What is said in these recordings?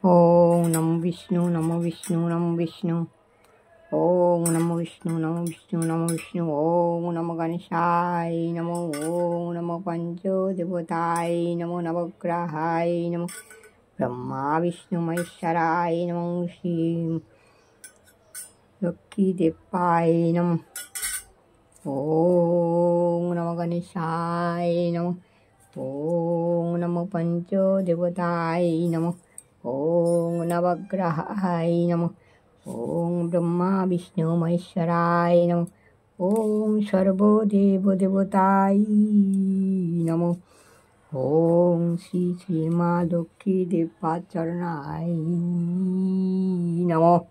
ओम नमो विष्णु नमो विष्णु नमो विष्णु। ओम नमो विष्णु नमो विष्णु नमो विष्णु। ओम नमो गणेशाय नमो। ओम नमो पंचदेवताय नमो नवग्रहाय नमो। ब्रह्मा विष्णु महेश्वराय नमो। श्री लक्ष्मी देवाय नमो। ओम नमो गणेशाय नमो। ओम नमो पंचदेवताय नमो। ओम नवग्रहाय नमो। ओम ब्रह्मा विष्णु महेश्वराय नमो। ओम सर्वदेवदेवताय नमो। ओम श्री श्री माँ लक्ष्मी देवा चरणाय नमो।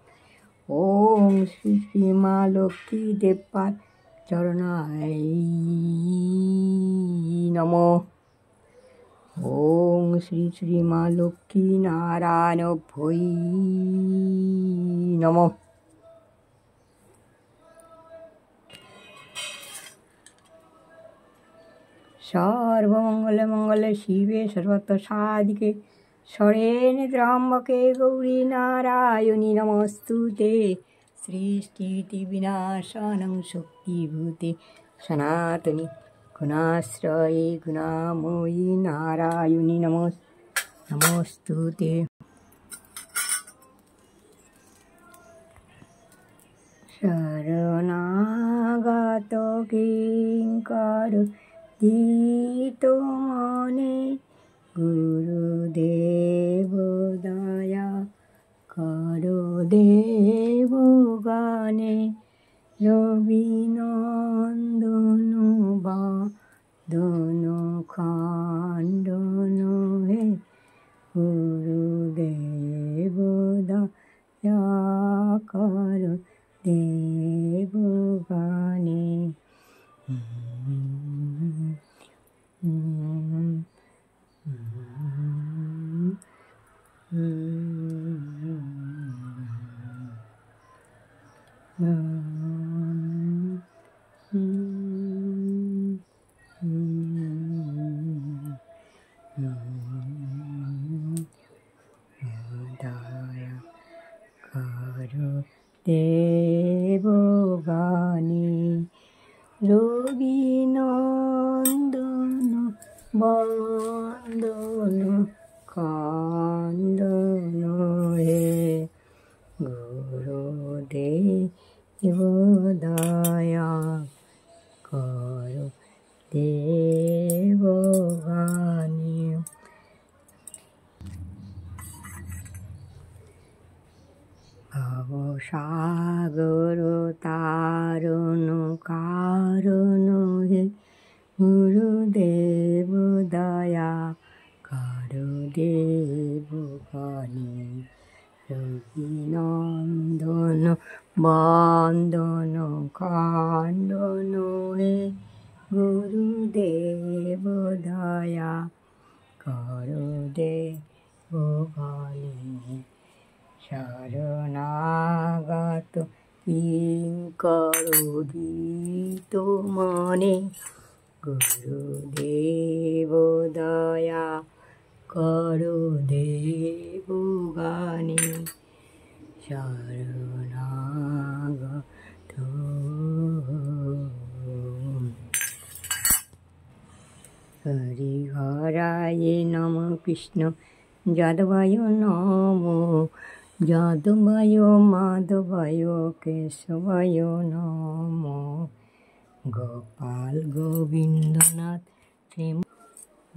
ओम श्री श्री माँ लक्ष्मी देवा चरणाय नमो। ओम श्री श्री माँ लक्ष्मी नारायण भै नमो। सर्वमंगल मंगल शिवे सर्वत्र साधिके शरण्ये त्र्यंबके गौरी नारायणी नमोस्तुते। सृष्टि विनाशनं शक्तिभूते सनातनी गुणाश्रये गुणामयी नारायणी नमोस्तुते। शरणागत किंकर दीतो मने गुरुदेव दया करो देव गाने। रविनंदन बादन खंडन हे गुरुदेव दया करो देव गाने। दया करो देव गाने। रविनंदन बंदन खंडन हे गुरुदेव दया करो देव गाने। भवसागर तारण कारण हे गुरुदेव दया करो देव गाने। रविनंदन बंदन खंडन हे गुरुदेव दया करो देव गाने। शरणागत किंकर दीतो मने गुरुदेव दया करो देव गाने। शरणागत हरिहराय नमः कृष्ण यादवाय नमो। यादवाय माधवाय केशवाय नमो। गोपाल गोविंदनाथ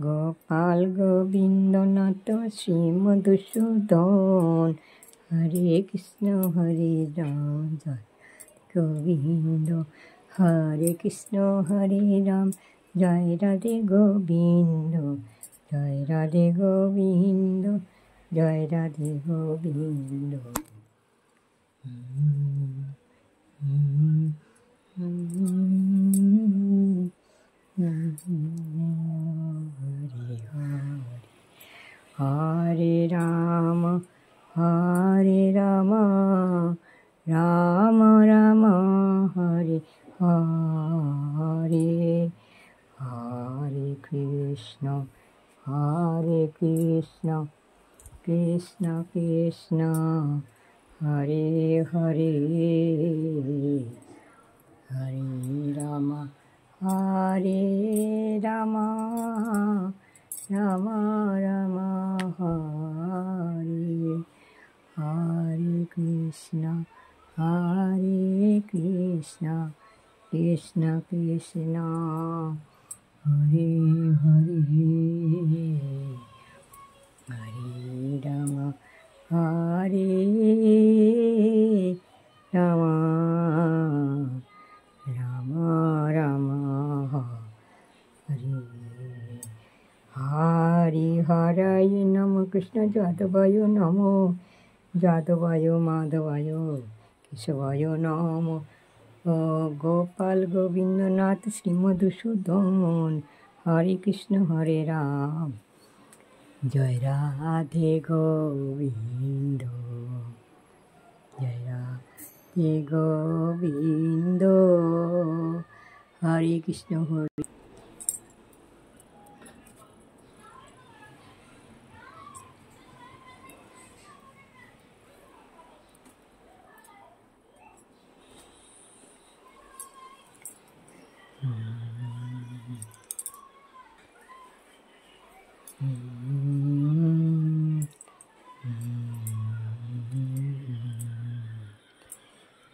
गोपाल गोविंदनाथ श्री मधुसूदन। हरे कृष्ण राम जय गोविंद। हरे कृष्ण हरे राम जय राधे गोविंद। जय राधे गोविंद जय राधे गोविंद। हरे राम राम राम हरे हरे। हरे कृष्ण কৃষ্ণ কৃষ্ণ হরে হরে হরে রাম হরে রাম রাম রাম হরে হরে কৃষ্ণ কৃষ্ণ কৃষ্ণ হরে হরে হরে রাম হরে রাম রাম রাম হরে হরি হরায় নম কৃষ্ণ যাদবায় নম যাদবায় মাধবায় কেশবায় নম গোপাল গোবিন্দনাথ শ্রীমধুসূদন হরে কৃষ্ণ হরে রাম জয় রাধে গোবিন্দ জয় রাধে গোবিন্দ হরে কৃষ্ণ হরে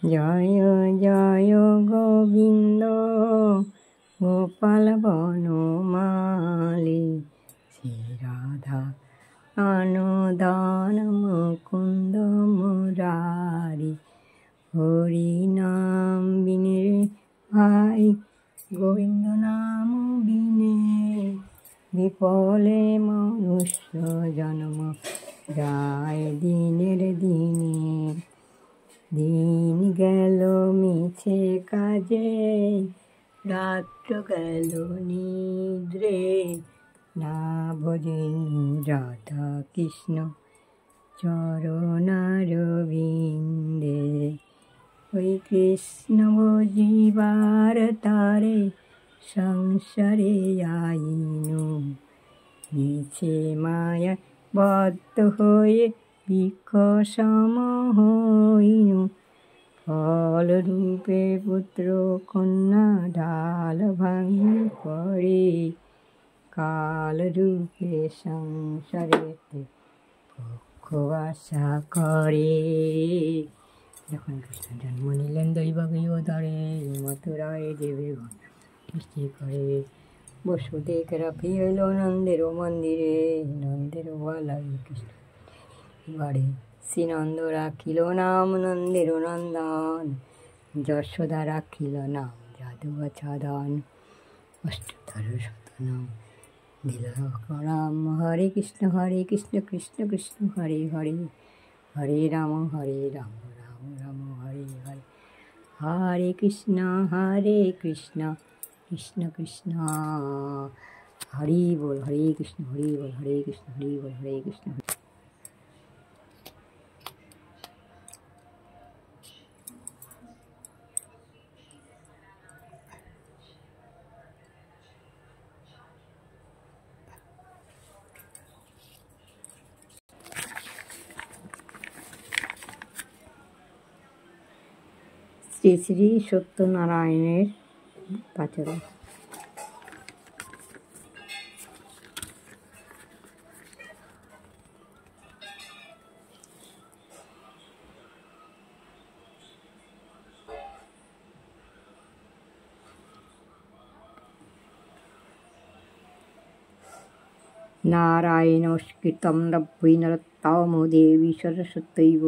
জয় জয় গোবিন্দ গোপাল বনমালী শ্রী রাধা অনুদান মুকুন্দ মুরারি হরি নাম বিনে ভাই গোবিন্দ নাম বিনে বিফলে মনুষ্য জন্ম যায় দিনের দিনে দিন গেল মিছে কাজে রাত্র গেল নিদ্রে না ভজেন রাধা কৃষ্ণ চরণারবিন্দে ওই কৃষ্ণ বুঝিবার তারে সংসারে আইনু মিছে মায়া বদ্ধ হয়ে বৃক্ষ সম হইনু ফল রূপে পুত্র কন্যা ঢাল ভাঙি পড়ে কাল রূপে সংসারেতে পক্ষ আশা করে যখন কৃষ্ণ জন্ম নিলেন দৈবকীয় দ্বারে মথুরায় দেবে সৃষ্টি করে বসুদেব রাখি হইল নন্দের মন্দিরে নন্দের বলাই কৃষ্ণ বাড়ি শ্রীনন্দ রাখিল নাম নন্দের নন্দন যশোদা রাখিল নাম যাদু ছাদন অষ্টধর শতনাম দিল রাম হরে কৃষ্ণ কৃষ্ণ কৃষ্ণ হরে হরে হরে রাম রাম রাম হরে হরে হরে কৃষ্ণ কৃষ্ণ কৃষ্ণ হরি বল হরে কৃষ্ণ হরে কৃষ্ণ হরি বল হরে কৃষ্ণ। শ্রী শ্রী সত্যনারায়ণের পাচরা। নারায়ণস্কৃতং রব্বৈ নরোত্তমো দেবী সরস্বত্যৈব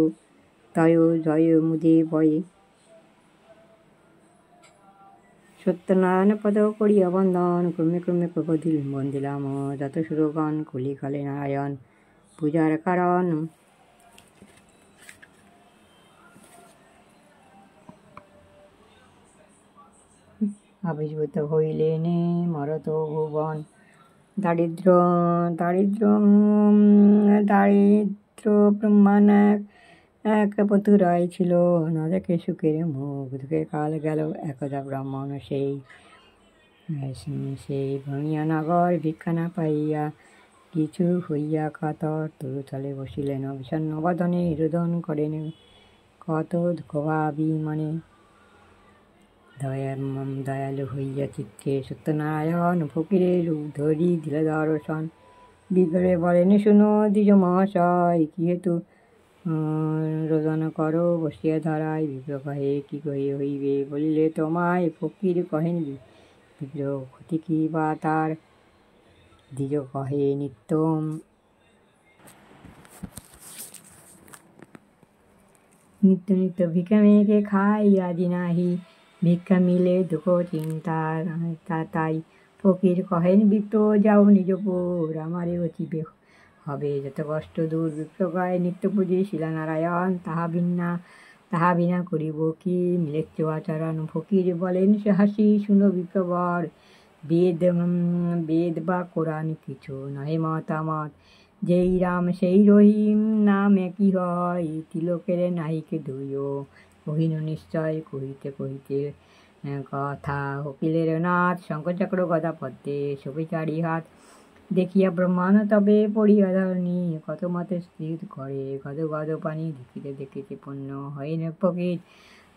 তয়ো জয় মুদেবয়ে। সত্যনারায়ণ পদ করিয়া বন্দন ক্রমে ক্রমে প্রকদিল বন্দিলাম যত সুরগণ কলিকালে নারায়ণ পূজার কারণ। আবির্ভূত হইলেন মরত ভুবন দারিদ্র দারিদ্র দারিদ্র ব্রহ্মাণ এক মথুরায় ছিল না দেখে সুখের মুখ দুঃখে কাল গেল একদা ব্রাহ্মণ সেই ভূমিয়া নগর ভিক্ষা না পাইয়া কিছু হইয়া কাতর তরুতলে বসিলেন, বিষণ্ণ বদনে রোদন করেন কত দুঃখ ভাবি মনে। দয়ালু হইয়া চিত্তে সত্যনারায়ণ ফকিরের রূপ ধরি দিল দর্শন। বিপ্রে বলেন, শুনো দ্বিজ মহাশয়, কি হেতু রোদন করো বসিয়া ধরায়। বিপ্র কহে, কি কহে হইবে বলিলে তোমায়। ফকির কহেন, বিপ্র ক্ষতি কি বা তার। দ্বিজ কহে, নিত্য নিত্য ভিক্ষা মেঘে খাই রাজি নাহি, ভিক্ষা মিলে দুঃখ চিন্তা তাই। ফকির কহেন, বিপ্র যাও নিজপুর, আমারে অচিবে হবে যত কষ্ট দূর। বিপ্র কয়, নিত্য পুজি শিলানারায়ণ, তাহা বিনা করিব কি মিলেচ্ছ আচরণ। ফকির বলেন, সে হাসি শুনো বিপ্রবর, বেদ বা কোরআন কিছু নহে মতামত। যেই রাম সেই রহিম, নাম একই হয়, তিলকের নাহিকে দুইও। কহিনু নিশ্চয় কহিতে কহিতে কথা, উকিলের নাথ শঙ্খচক্র গদা পদ্মে শোভে চারি হাত। দেখিয়া ব্রহ্মাণ্ড তবে পড়িয়া ধরণী, কত মতে স্থির করে গদ গদ পানি। দেখিতে দেখিতে পূর্ণ হইন ফকির,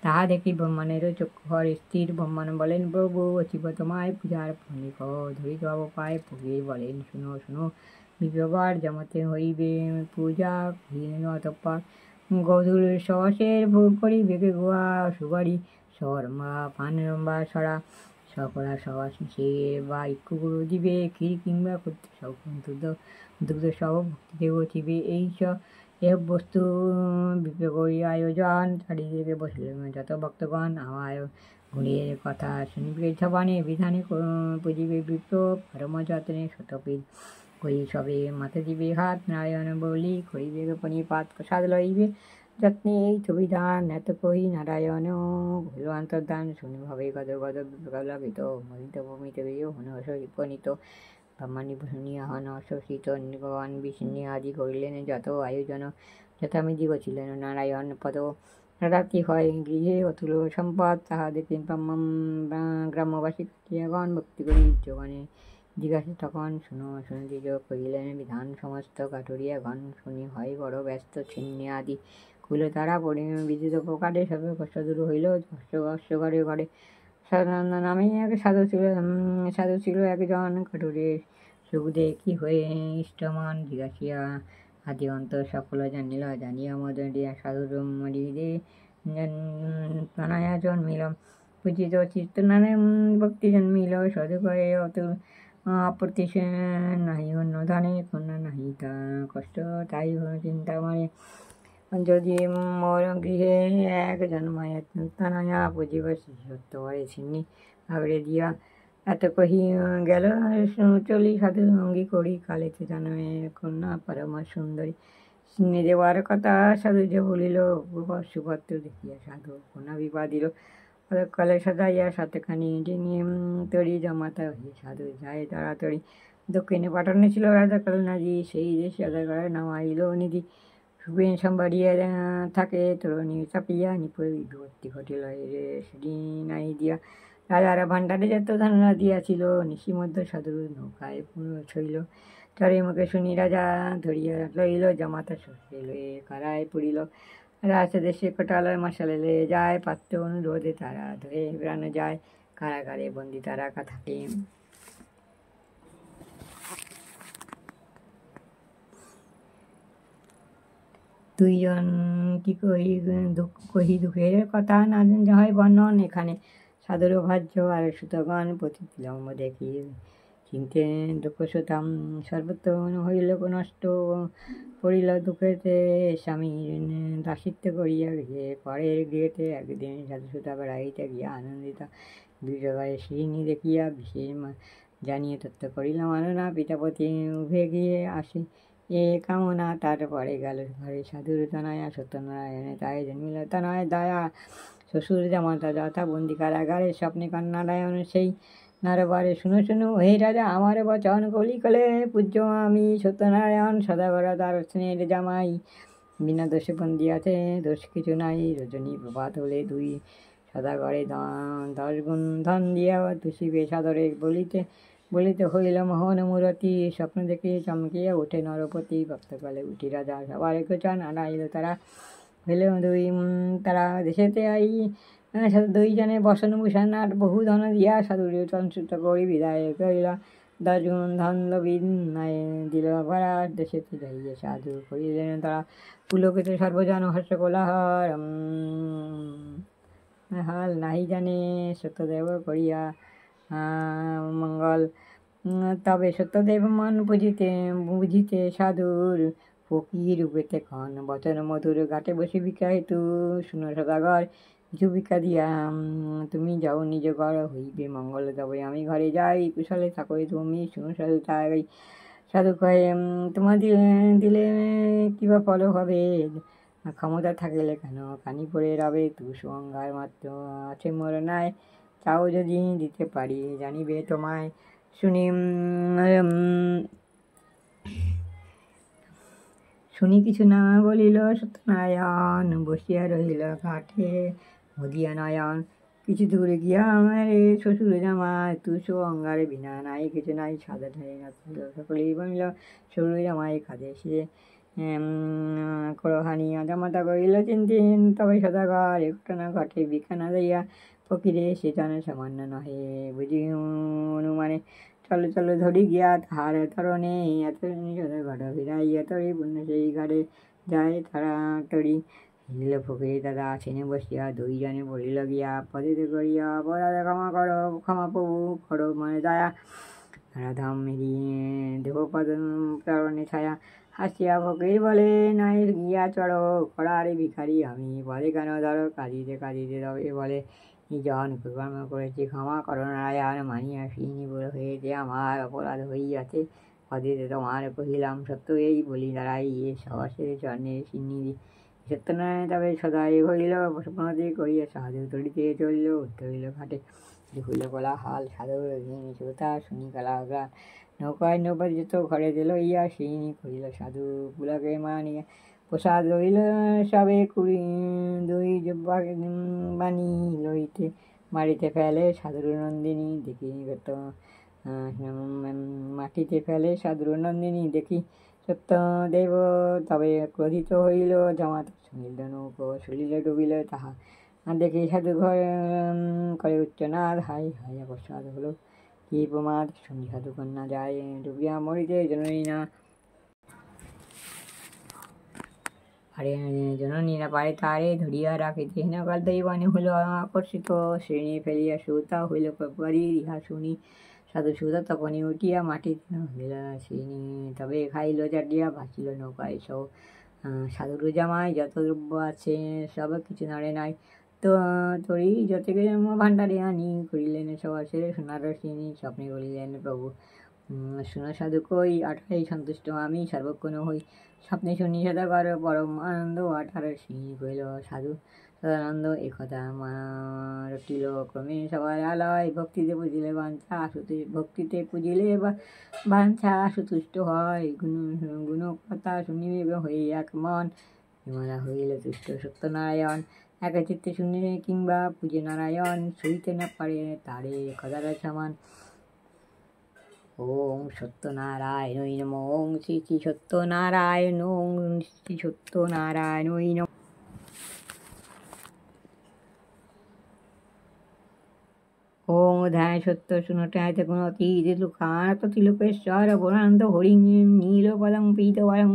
তাহা দেখি ব্রহ্মাণ্ডেরও চক্ষু হরে স্থির। ব্রহ্মাণ্ড বলেন, প্রভু অচিব তোমায় পূজার ফণিক ধরিত অবপায়। ফকির বলেন, শুনো শুনো বিপ্রবর, যেমতে হইবে পূজা কহিলেন অতঃপর। গধূল সহসের ভোগ করি বেগে গোয়া, সুবারি শর্মা পান বা সরা সকলা সবাস সে বা ইক্ষুগুরু দিবে। ক্ষীর কিংবা দুগ্ধ সব ভক্তিতে গচিবে। এই এহ বস্তু বিপ্র করি আয়োজন, চারিদিকে বসিলেন যত ভক্তগণ। আমায় গুণের কথা শুনিবে সবানে, বিধানে পুজিবে বিপ্র পরম যত্নে। শতপীর করি সবে মাথা দিবে হাত, নারায়ণ বলি করিবে প্রণিপাত। প্রসাদ লইবে যত্নে এই সুবিধান, এত কহি নারায়ণ হইল অন্তর্ধান। শুনি ভাবে গদ গদ বিপ্রলাভিত, মহিত ভূমিত হনসিত। ব্রহ্মাণী শুনিয়া হন অশোষিত, ভগবান বিষ্ণু আদি করিলেন যত আয়োজন। যথাবিধি বছিলেন নারায়ণ পদ। রাত্রি হয় গৃহে অতুল সম্পদ, তাহা দেখে গ্রামবাসী কাটিয়াগণ ভক্তি করি যোগনে জিজ্ঞাসা তখন। শুনো শুনো দ্বিজ কহিলেন বিধান, সমস্ত কাঠুরিয়াগণ শুনি হয় বড় ব্যস্ত। ছিন্নে আদি কইল তারা বিদিত প্রকারে, সবে কষ্ট দূর হইল কষ্ট ঘরে ঘরে। সদানন্দ নামে এক সাধু ছিল একজন, কাঠুরে সুখ দেখি হয়ে ইষ্টমান। জিজ্ঞাসিয়া আদি অন্ত সকল জানিল, জানিয়া মদিয়া সাধুর মরিদে প্রাণায়া জন্মিল। পূজিত চিত্তনারায়ণ ভক্তি জন্মিল, সাধু কয়ে অতুল আপত্তি নাহি অন্য ধানে। কন্যা নাহি তা কষ্ট তাই চিন্তা মানে, যদি মোর গৃহে এক জন্মায় তানায়া পুজিব সত্য হরে ছিন্নি আগড়ে দিয়া। এত কহি গেল চলি, সাধু অঙ্গী করি কালেতে জন্মে কন্যা পরম সুন্দরী। সিন্নি দেওয়ার কথা সাধু যে বলিল, সুপত্র দেখিয়া সাধু কন্যা বিবাহ দিল। কালে সাজাইয়া সাতখানি ডিঙি তরি জমাতা হয়ে সাধু যায় তাড়াতাড়ি। দক্ষিণে পাঠানো ছিল রাজা কালনাজি, সেই দেশে রাজাগড়ে নামাইল নিধি। সুবিন সম্বাড়িয়া থাকে তরুণী চাপিয়া, নিপুয় বিপত্তি ঘটিল রে সেটি নাই দিয়া। রাজার ভাণ্ডারে যত ধন দিয়াছিল, নিশি মধ্য সাধু নৌকায় ছইল। তরে মুখে শুনি রাজা ধরিয়া লইল, জামাতা শ্বশুরে লয়ে কারায় পুরিল। রাজ দেশে কোটালয় মশালে যায়, পাত্র অনুরোধে তারা ধরে বেড়ানো যায়। কারাগারে বন্দি তারা থাকে। দুইজন কি কহি দুঃখের কথা না হয় বর্ণন। এখানে সাধুর ভাজ্য আর সুতগণ প্রতি বিলম্ব দেখি চিনতে দুঃখ সুতাম। সর্বত্র হইল নষ্ট, পড়িল দুঃখেতে স্বামীর দাসিত্ব করিয়া গৃহে। পরের গৃহেতে একদিন সাধু সুতা বেড়াইতে গিয়া আনন্দিত দুর্যোগায় শ্রীনি দেখিয়া বিশেষ জানিয়ে তত্ত্ব করিল মাননা। পিতাপতি উভে গিয়ে আসে এ কামনা, তারপরে গেল ঘরে সাধুর তনয়া সত্যনারায়ণে তাই জন্মিল তনয় দয়া। শ্বশুর জামাতা যথা বন্দি কারাগারে, স্বপ্নে কন্যারায়ণ সেই নারবারে। শুনো শুনো হে রাজা আমার বচন, কলিকালে পূজ্য আমি সত্যনারায়ণ সদাগর তার স্নেহের জামাই। বিনা দোষে বন্দি আছে, দোষ কিছু নাই। রজনী প্রভাত হলে দুই সদাগরে 10 গুণ ধন দিয়া তুষিবে সাদরে। বলিতে বলিতে হইল মোহন মূরতি, স্বপ্ন দেখে চমকিয়া ওঠে নরপতি। ভক্তকালে উঠি রাজা সবার একচান, আনাইল তারা হইল দুই। তারা দেশেতে আই দুইজনে বসন ভূষণ আর বহু ধন দিয়া সাধুর সংস্কৃত করি বিদায় করিলা। 10 গুণ ধন বিনায় দিল ভরা, দেশেতে যাইয়ে সাধু করিলেন তারা। পুলকেতে সর্বজন হর্ষ কোলাহল, হাল নাহি জানে সত্যদেব করিয়া মঙ্গল। তবে সত্যদেব মন বুঝিতে সাধুর, ফকির রূপেতে ক্ষণ বচন মধুর। ঘাটে বসে ভিক্ষা হেতু শুনো সদাগর, কিছু ভিক্ষা দিয়া তুমি যাও নিজ ঘর, হইবে মঙ্গল তবে আমি ঘরে যাই। কুশলে থাকো তুমি, শুনো সাধু তাই। সাধু কয়ে তোমার দিলে কিবা ফল হবে, ক্ষমতা থাকিলে কেন কানি পড়ে রবে। তুষ অঙ্গার মাত্র আছে মোর নাই, চাও যদি দিতে পারি জানিবে তোমায়। শুনি কিছু না বলিল সত্যনারায়ণ, বসিয়া রহিল ঘাটে মদিয়া নয়ন। কিছু দূরে গিয়া আমার শ্বশুর জামাই, তুষ অঙ্গারে বিনা নাই কিছু নাই। সাদা ঢাই সকলেই বলিল শ্বশুর জামাই কাঁদে সে করহানি। জামাতা করিল চিন্তিন, তবে সদাগর একটনা ঘটে ভিক্ষা না দিয়া, ফকিরে সে জানে সামান্য নহে বুঝি অনুমানে। চলো চলো ধরি গিয়া তাহার তরণে, এত সদাগর ফিরাইয়া তরি পুণ্য সেই ঘাটে যায় তাড়াতাড়ি। হিল ফকিরে দাদা আসেনে বসিয়া, দুইজনে বলিল গিয়া পদে করিয়া, অপরাধ ক্ষমা করো ক্ষমা প্রভু করো মানে দয়া। রাধাম মেরিয়ে দেহ তরণে ছায়া, হাসিয়া ফকির বলে নাই গিয়া চড়ো, কড়ারে ভিখারি আমি বলে কেন ধরো। কাঁদিতে কাঁদিতে তবে বলে নিজন কর্ম করেছি ক্ষমা করো নারায়ণ, মানিয়া ফিনি হয়েছে আমার অপরাধ হইয়াছে। পদেতে তোমার কহিলাম সত্য এই বলি দাঁড়াই, এ সহসের চরণে সিন্নি সত্যনারায়ণ তবে সদাই হইল। প্রণতি করিয়া সাধু তরিতে চলিল, উত্তরিল ঘাটে হইল কোলাহল। সাধু শ্রোতা শুনি কালাগান, নৌকায় নৌকায় যেত ঘরে দিল ইয়া সিনি করিল সাধু পুলাকে মানিয়া। প্রসাদ রইল সবে দুই বাণী লইতে মাটিতে ফেলে সাধুর নন্দিনী দেখি মাটিতে ফেলে সাধুর নন্দিনী দেখি। সত্যদেব তবে ক্রোধিত হইল, জামাতা শুনিল নৌকো শুলিলে ডুবিল তাহা দেখি। সাধু ঘর করে উচ্চনাদ, হাই হাই অকস্মাৎ হলো কি প্রমাদ। শুনি সাধু কন্যা যায় ডুবিয়া মরিতে জননী না, আরে জননী না পারে তারে ধরিয়া রাখিতে। হীনকাল দৈবানে হইল আকর্ষিত, শ্রেণী ফেলিয়া সুতা হইল পারি। ইহা শুনি সাধু সুতা তখনই উঠিয়া মাটিতে হইল শ্রেণী, তবে খাইল চাটিয়া ভাসিল নৌকায় সব। সাধুর জামাই যত দ্রব্য আছে সব কিছু নাড়ে নাই, তো তরি যতকে ভাণ্ডারে আনি করিলেন সবাসের সোনার শ্রেণী। স্বপ্নে বলিলেন প্রভু শুনো সাধু কই, আঠাই সন্তুষ্ট আমি সর্বক্ষণ হই। স্বপ্নে শুনি সদাগর পরম আনন্দ, 18 শ্রেণী কইল সাধু সদানন্দ। একথা রটিল ক্রমে সবার আলয়, ভক্তিতে পুজিলে বাঞ্ছা ভক্তিতে পুজিলে বাঞ্ছা সুতুষ্ট হয়। গুণকথা শুনিবে হই এক মন, বিমলা হইলে তুষ্ট সত্যনারায়ণ। এক চিত্তে শুনিলে কিংবা পূজে নারায়ণ, সইতে না পারে তারে কথার সমান। ওং সত্যনারায়ণই নমঃ, ওং শ্রী শ্রী সত্যনারায়ণ, ওং শ্রী সত্যনারায়ণই নমঃ। ওং ধ্যান সত্য শুনটাইতে কোন তীর লুকাত তিলকেশ্বর বরান্ত হরিং নীলপদং পীতবরং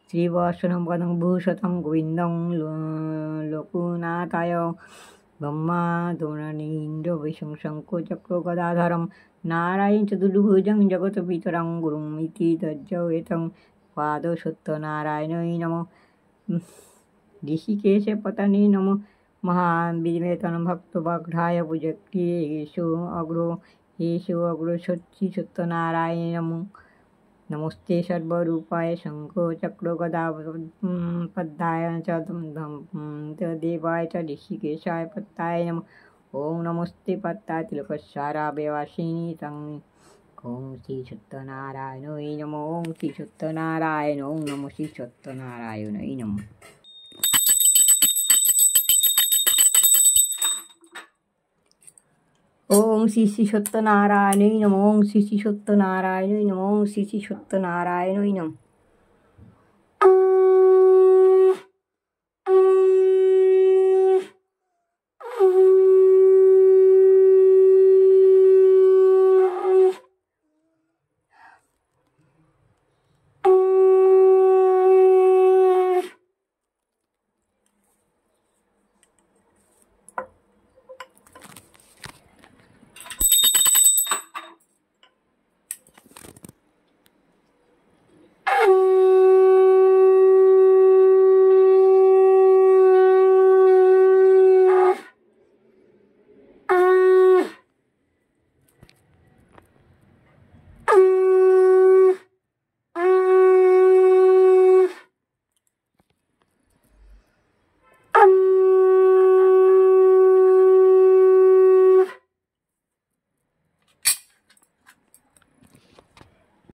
শ্রীবৎসনং পদং ভূষতং গোবিন্দং লোকনাথায়। ব্রহ্মা দ্রোণীন্দ্র বিশংশঙ্ক চক্র গদাধরম নারায়ণ চতুর্ভুজং জগৎ পিতরং গুরুং ইতি তজ্জয়েতং পাদ সত্যনারায়ণই নমঃ। ঋষিকেশে পতনে নমঃ, মহান বিবেতন ভক্ত বগ্ধায় পূজক্রিয়ে এষু অগ্র সত্যি সত্যনারায়ণ নমঃ। নমস্তে সর্বরূপায় শঙ্খ চক্র গদা পদ্মায় চ দেবায় চ ঋষিকেশায় পত্তায় নমঃ। ওং নমস্তে পত্তায় তিলকস্বরাবয়বাসিনী তং। ওং শ্রী সত্যনারায়ণই নমঃ, ওং শ্রী সত্যনারায়ণ, ওং নমঃ শ্রী সত্যনারায়ণই নমঃ। ওং শ্রী শ্রী সত্যনারায়ণই নমঃ, ওং শ্রী শ্রী সত্যনারায়ণই নমঃ, ওং শ্রী শ্রী সত্যনারায়ণই নমঃ।